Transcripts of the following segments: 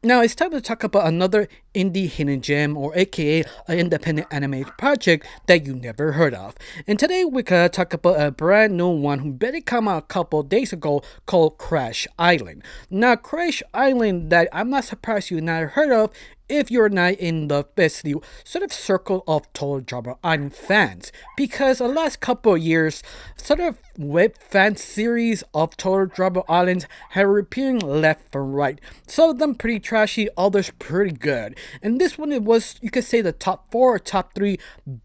Now it's time to talk about another indie hidden gem, or aka an independent anime project that you never heard of. And today we're gonna talk about a brand new one who barely came out a couple days ago called Crash Island. Now Crash Island, that I'm not surprised you never heard of if you're not in the basically sort of circle of Total Drama Island fans, because the last couple of years, sort of web fan series of Total Drama Islands have been appearing left and right. Some of them pretty trashy, others pretty good. And this one, it was, you could say, the top 4 or top 3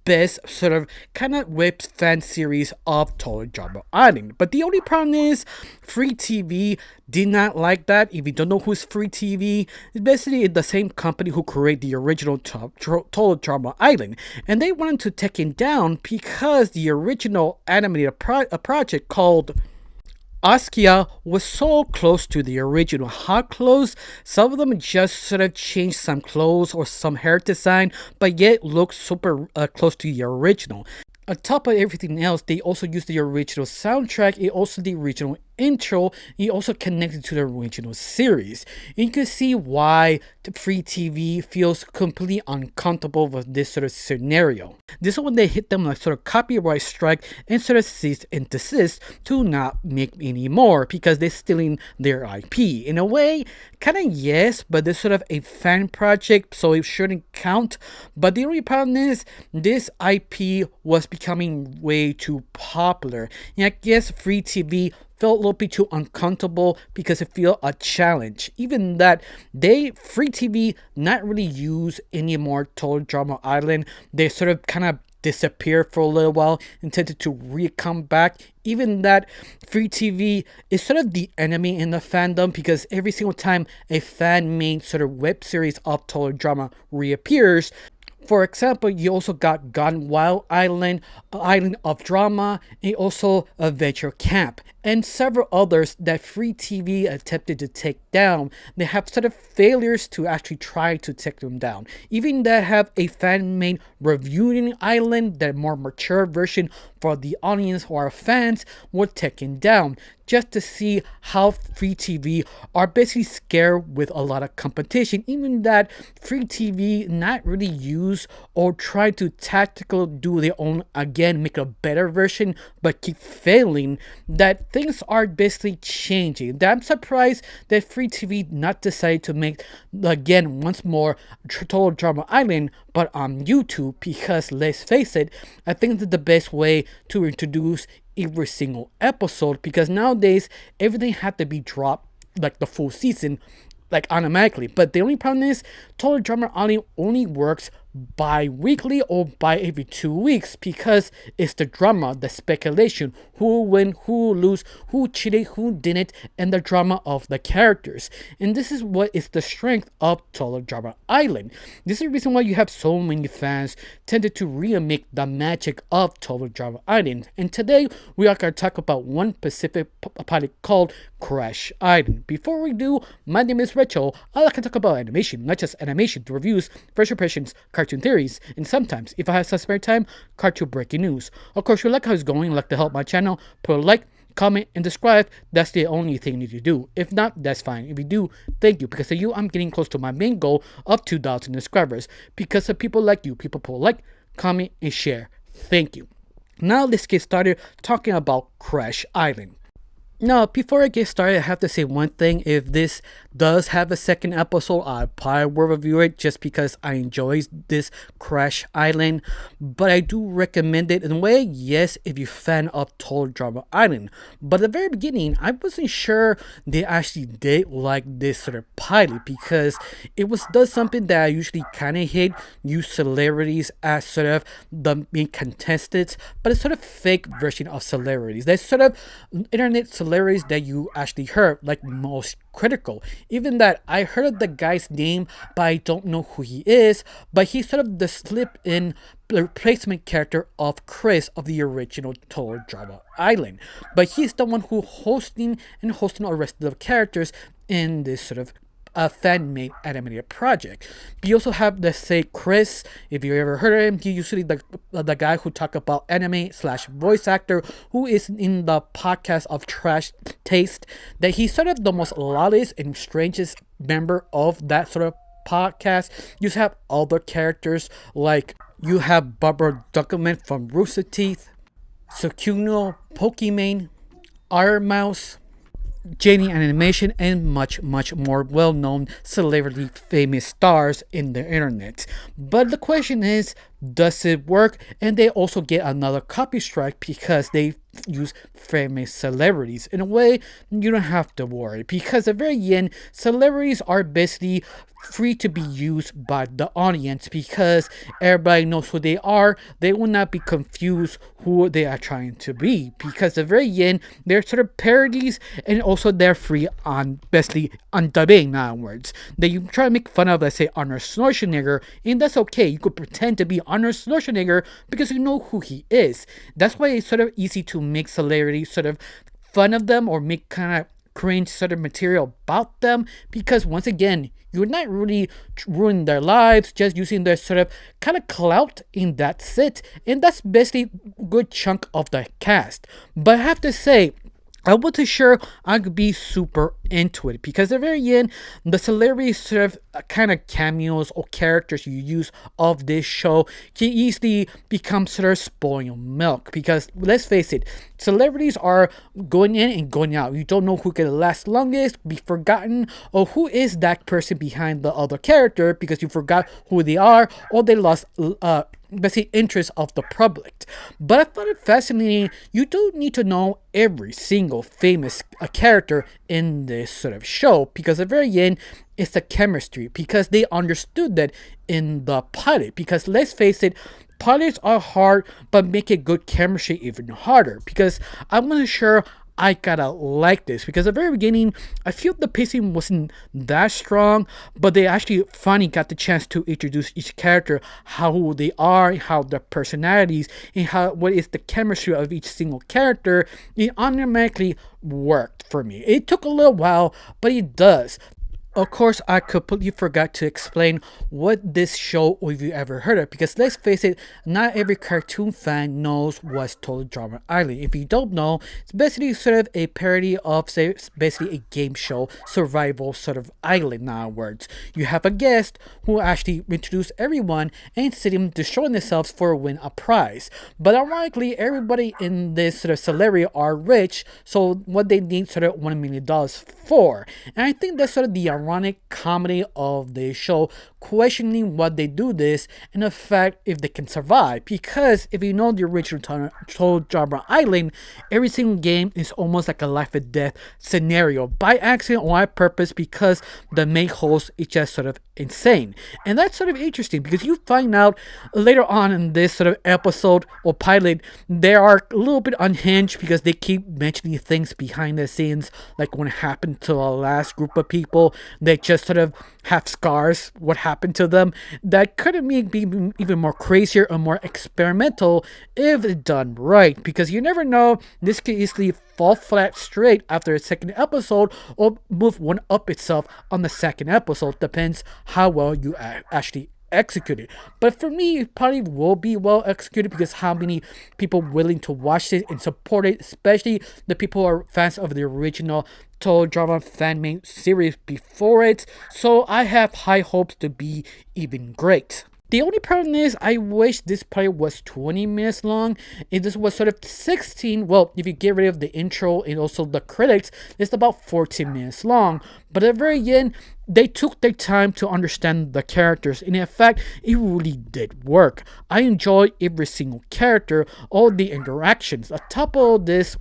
best sort of kind of web fan series of Total Drama Island. But the only problem is Free TV did not like that. If you don't know who's Free TV, it's basically the same company who created the original Total Drama Island, and they wanted to take it down because the original animated project called Askia was so close to the original. How close? Some of them just sort of changed some clothes or some hair design, but yet look super close to the original. On top of everything else, they also used the original soundtrack, and also the original intro, it also connected to the original series. And you can see why the Free TV feels completely uncomfortable with this sort of scenario. This is when they hit them like sort of copyright strike and sort of cease and desist to not make any more because they're stealing their IP. In a way, kind of yes, but this sort of a fan project, so it shouldn't count. But the only problem is this IP was becoming way too popular. And I guess Free TV felt a little bit too uncomfortable because it felt a challenge. Even that Free TV not really use any more Total Drama Island. They sort of kind of disappeared for a little while, intended to come back. Even that Free TV is sort of the enemy in the fandom because every single time a fan made sort of web series of Total Drama reappears, for example, you also got Gone Wild Island, Island of Drama, and also Adventure Camp, and several others that Free TV attempted to take down. They have sort of failures to actually try to take them down. Even that have a fan-made reviewing island, that more mature version for the audience who are fans, were taken down, just to see how Free TV are basically scared with a lot of competition. Even that Free TV not really use or try to tactical do their own again, make a better version, but keep failing, that things are basically changing. That I'm surprised that Free TV not decided to make again once more Total Drama Island, but on YouTube, because let's face it, I think that's the best way to introduce every single episode, because nowadays everything had to be dropped like the full season, like automatically. But the only problem is Total Drama Island only works bi-weekly or by every 2 weeks, because it's the drama, the speculation, who win, who lose, who cheated, who didn't, and the drama of the characters. And this is what is the strength of Total Drama Island. This is the reason why you have so many fans tended to remake the magic of Total Drama Island. And today we are going to talk about one specific project called Crash Island. Before we do, my name is Rachel. I like to talk about animation, not just animation, reviews, first impressions, cartoon theories, and sometimes, if I have some spare time, cartoon breaking news. Of course, if you like how it's going, like to help my channel, put a like, comment, and subscribe. That's the only thing you need to do. If not, that's fine. If you do, thank you. Because of you, I'm getting close to my main goal of 2,000 subscribers. Because of people like you, people put a like, comment, and share. Thank you. Now let's get started talking about Crash Island. Now, before I get started, I have to say one thing. If this does have a second episode, I probably will review it just because I enjoy this Crash Island. But I do recommend it in a way, yes, if you're a fan of Total Drama Island. But at the very beginning, I wasn't sure they actually did like this sort of pilot, because it does something that I usually kind of hate, use celebrities as sort of the main contestants, but it's sort of fake version of celebrities. There's sort of internet celebrities that you actually heard, like most critical. Even that, I heard the guy's name, but I don't know who he is, but he's sort of the slip-in replacement character of Chris of the original Total Drama Island. But he's the one who hosting all the rest of the characters in this sort of a fan-made animated project. You also have, let's say, Chris. If you ever heard of him, he usually the guy who talk about anime slash voice actor, who is in the podcast of Trash Taste. That he's sort of the most loudest and strangest member of that sort of podcast. You have other characters like you have Barbara Duckman from Rooster Teeth, Sukuno, Pokimane, Iron Mouse, Janie Animation, and much more well-known celebrity famous stars in the internet. But the question is, does it work? And they also get another copy strike because they use famous celebrities. In a way, you don't have to worry because at the very end, celebrities are basically free to be used by the audience because everybody knows who they are. They will not be confused who they are trying to be because at the very end, they're sort of parodies and also they're free on basically on dubbing words. That you try to make fun of, let's say, Arnold Schwarzenegger, and that's okay. You could pretend to be Arnold Schwarzenegger because you know who he is. That's why it's sort of easy to make celebrities sort of fun of them or make kind of cringe sort of material about them because once again, you're not really ruining their lives, just using their sort of kind of clout, and that's it. And that's basically a good chunk of the cast. But I have to say, I wasn't sure I could be super into it because at the very end, the celebrities sort of kind of cameos or characters you use of this show can easily become sort of spoiled milk because let's face it, celebrities are going in and going out. You don't know who can last longest, be forgotten, or who is that person behind the other character because you forgot who they are or they lost basically interest of the public. But I found it fascinating. You don't need to know every single famous character in this sort of show because at the very end it's the chemistry because they understood that in the pilot because let's face it, pilots are hard but make a good chemistry even harder because I'm not sure I gotta like this because at the very beginning I feel the pacing wasn't that strong, but they actually finally got the chance to introduce each character, how they are, how their personalities, and how what is the chemistry of each single character. It automatically worked for me. It took a little while, but it does. Of course, I completely forgot to explain what this show, or if you ever heard of it, because let's face it, not every cartoon fan knows what's Total Drama Island. If you don't know, it's basically sort of a parody of, say, basically a game show, survival sort of island, in other words. You have a guest who actually introduce everyone and see them destroying themselves for win a prize. But ironically, everybody in this sort of celebrity are rich, so what they need sort of $1 million for. And I think that's sort of the ironic comedy of the show, questioning what they do this and the fact if they can survive. Because if you know the original Total Drama Island, every single game is almost like a life or death scenario by accident or on purpose because the main host is just sort of insane. And that's sort of interesting because you find out later on in this sort of episode or pilot, they are a little bit unhinged because they keep mentioning things behind the scenes, like what happened to the last group of people. They just sort of have scars, what happened to them. That could have made be even more crazier or more experimental if it's done right, because you never know, this could easily fall flat straight after a second episode or move one up itself on the second episode. Depends how well you actually execute it. But for me, it probably will be well executed because how many people willing to watch it and support it, especially the people who are fans of the original Total Drama fan-made series before it. So I have high hopes to be even great. The only problem is I wish this part was 20 minutes long. If this was sort of 16, well, if you get rid of the intro and also the credits, it's about 14 minutes long. But at the very end, they took their time to understand the characters, and in fact, it really did work. I enjoyed every single character, all the interactions. On top of this,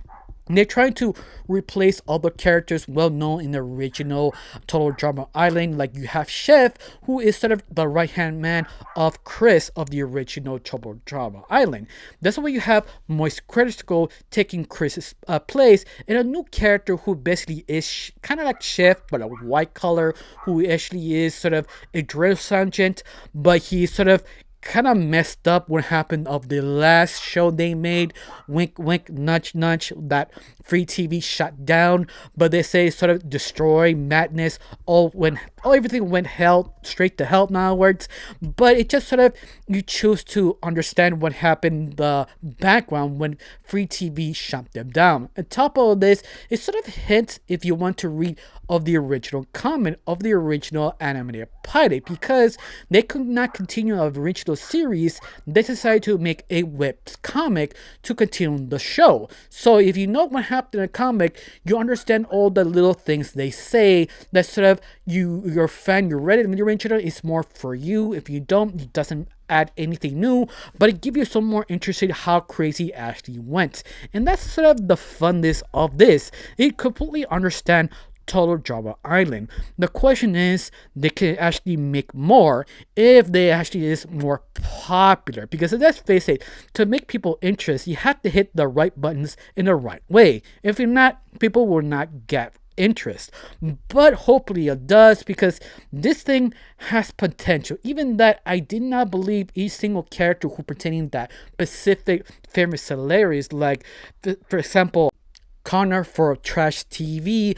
they're trying to replace other characters well known in the original Total Drama Island. Like you have Chef, who is sort of the right hand man of Chris of the original Total Drama Island. That's why you have Moist Critical taking Chris's place, and a new character who basically is kind of like Chef but a white color, who actually is sort of a drill sergeant, but he's sort of kind of messed up what happened of the last show they made. Wink, wink, nudge, nudge. That free TV shut down, but they say sort of destroy madness. Everything went hell straight to hell nowadays. But it just sort of you choose to understand what happened in the background when free TV shut them down. On top of this, it sort of hints if you want to read of the original comment of the original animated pilot, because they could not continue the original series. They decided to make a web comic to continue the show. So if you know what happened in a comic, you understand all the little things they say that sort of you're a fan, you read it in the original, it's more for you. If you don't, it doesn't add anything new, but it gives you some more interest in how crazy it actually went. And that's sort of the funness of this. You completely understand Total Drama Island. The question is, they can actually make more if they actually is more popular. Because let's face it, to make people interested, you have to hit the right buttons in the right way. If you're not, people will not get interest. But hopefully it does, because this thing has potential. Even that I did not believe each single character who pertaining that specific famous hilarious, like for example Connor for Trash TV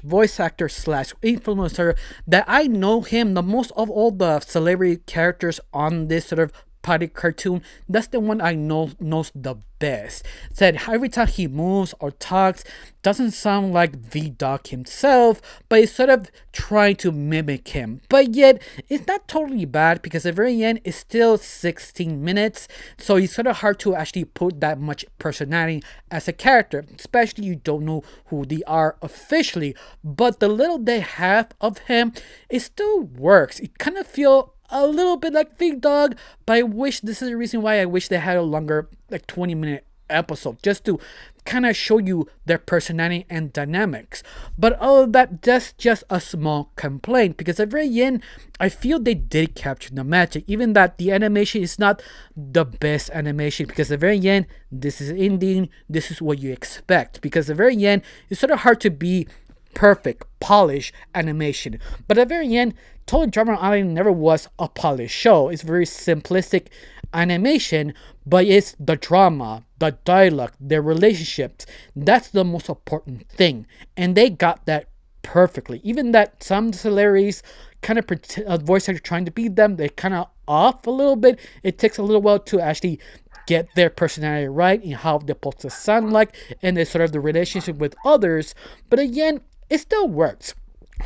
/ voice actor / influencer, that I know him the most of all the celebrity characters on this sort of party cartoon. That's the one I knows the best. Said every time he moves or talks, doesn't sound like V-Dog himself, but it's sort of trying to mimic him. But yet, it's not totally bad, because at the very end, it's still 16 minutes, so it's sort of hard to actually put that much personality as a character, especially you don't know who they are officially. But the little they have of him, it still works. It kind of feels a little bit like Big Dog, but I wish this is the reason why I wish they had a longer, like 20-minute episode, just to kind of show you their personality and dynamics. But all of that, that's just a small complaint, because at the very end, I feel they did capture the magic. Even that the animation is not the best animation, because at the very end, this is ending, this is what you expect. Because at the very end, it's sort of hard to be perfect, polished animation. But at the very end, Total Drama Island never was a polished show. It's very simplistic animation, but it's the drama, the dialogue, their relationships. That's the most important thing. And they got that perfectly. Even that some celebrities kind of voice actor trying to beat them, they're kind of off a little bit. It takes a little while to actually get their personality right and how they're supposed to sound like, and they sort of the relationship with others. But again, it still works.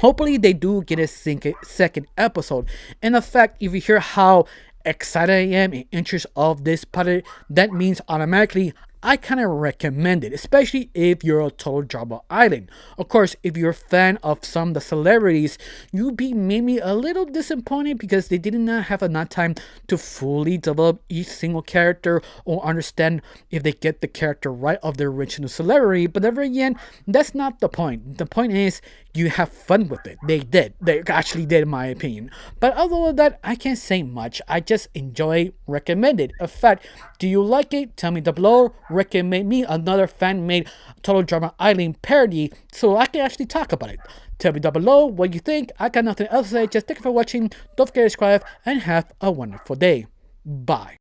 Hopefully they do get a second episode. And in fact, if you hear how excited I am and interest of this part, that means automatically I kind of recommend it, especially if you're a Total Drama Island. Of course, if you're a fan of some of the celebrities, you'd be maybe a little disappointed because they did not have enough time to fully develop each single character or understand if they get the character right of the original celebrity. But ever again, that's not the point. The point is you have fun with it. They did. They actually did, in my opinion. But other than that, I can't say much. I just enjoy, recommend it. In fact, do you like it? Tell me down below. Recommend me another fan-made Total Drama Island parody so I can actually talk about it. Tell me down below what you think. I got nothing else to say. Just thank you for watching. Don't forget to subscribe and have a wonderful day. Bye.